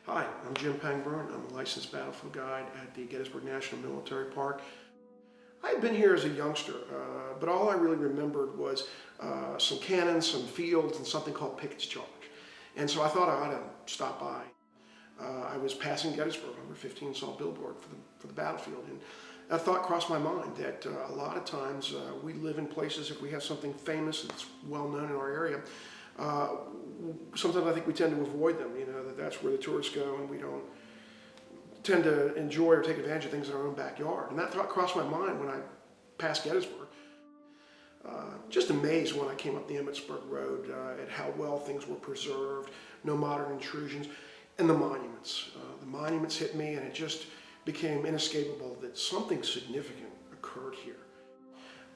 Hi, I'm Jim Pangburn. I'm a licensed battlefield guide at the Gettysburg National Military Park. I had been here as a youngster, but all I really remembered was some cannons, some fields, and something called Pickett's Charge. And so I thought I ought to stop by. I was passing Gettysburg, number 15, saw a billboard for the battlefield, and a thought crossed my mind that a lot of times we live in places, if we have something famous that's well known in our area, sometimes I think we tend to avoid them, that's where the tourists go, and we don't tend to enjoy or take advantage of things in our own backyard. And that thought crossed my mind when I passed Gettysburg. Just amazed when I came up the Emmitsburg Road at how well things were preserved, no modern intrusions, and the monuments. The monuments hit me, and it just became inescapable that something significant occurred here.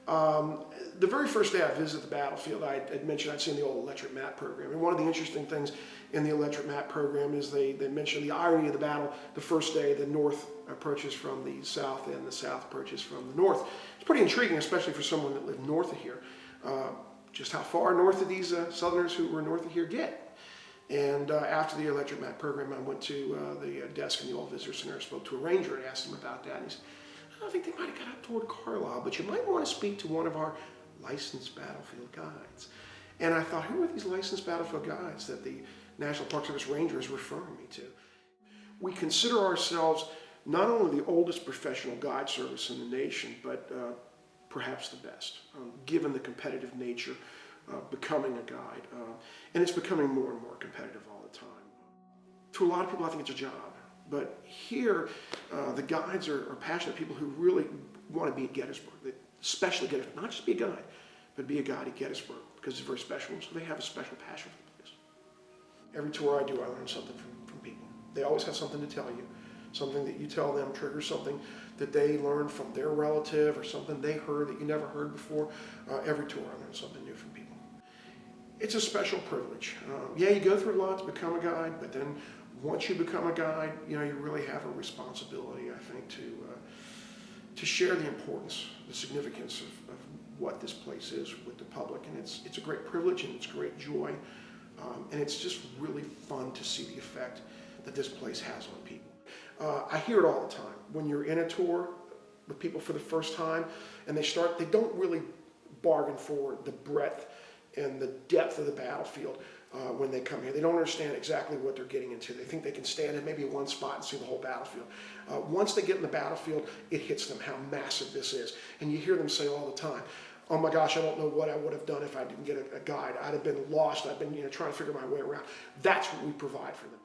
The very first day I visited the battlefield, I had mentioned I'd seen the old electric map program. And one of the interesting things in the electric map program is they mentioned the irony of the battle. The first day, the North approaches from the South and the South approaches from the North. It's pretty intriguing, especially for someone that lived north of here, just how far north of these Southerners who were north of here get. And after the electric map program, I went to the desk in the old visitor center, spoke to a ranger and asked him about that. And he said, I think they might have got up toward Carlisle, but you might want to speak to one of our licensed battlefield guides. And I thought, who are these licensed battlefield guides that the National Park Service Ranger is referring me to? We consider ourselves not only the oldest professional guide service in the nation, but perhaps the best, given the competitive nature of becoming a guide. And it's becoming more and more competitive all the time. To a lot of people, I think it's a job. But here, the guides are passionate people who really want to be at Gettysburg, especially Gettysburg. Not just be a guide, but be a guide at Gettysburg, because it's very special. So they have a special passion for the place. Every tour I do, I learn something from people. They always have something to tell you. Something that you tell them triggers something that they learned from their relative or something they heard that you never heard before. Every tour I learn something new from people. It's a special privilege. Yeah, you go through a lot to become a guide, but then once you become a guide, you really have a responsibility, I think, to share the importance, the significance of what this place is with the public. And it's a great privilege and it's great joy. And it's just really fun to see the effect that this place has on people. I hear it all the time. When you're in a tour with people for the first time and they don't really bargain for the breadth and the depth of the battlefield when they come here. They don't understand exactly what they're getting into. They think they can stand in maybe one spot and see the whole battlefield. Once they get in the battlefield, it hits them how massive this is. And you hear them say all the time, oh my gosh, I don't know what I would have done if I didn't get a guide. I'd have been lost. I've been trying to figure my way around. That's what we provide for them.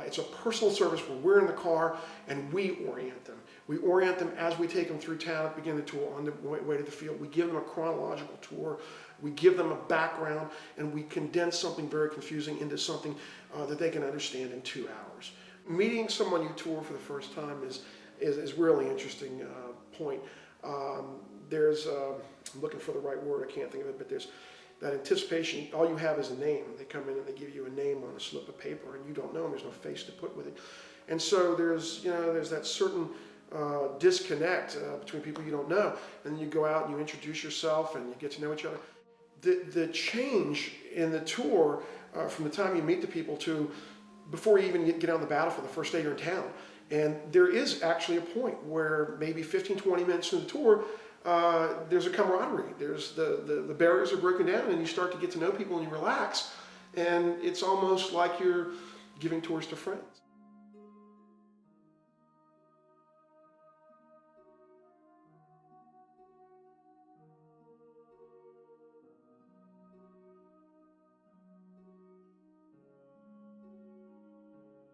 It's a personal service where we're in the car and we orient them. We orient them as we take them through town at the beginning of the tour on the way to the field. We give them a chronological tour. We give them a background, and we condense something very confusing into something that they can understand in 2 hours. Meeting someone you tour for the first time is really interesting point. I'm looking for the right word, I can't think of it, but there's that anticipation. All you have is a name. They come in and they give you a name on a slip of paper, and you don't know them. There's no face to put with it. And so there's that certain disconnect between people you don't know. And then you go out and you introduce yourself and you get to know each other. The change in the tour from the time you meet the people to before you even get on the battlefield the first day you're in town. And there is actually a point where maybe 15, 20 minutes into the tour, there's a camaraderie. There's the barriers are broken down and you start to get to know people and you relax. And it's almost like you're giving tours to friends.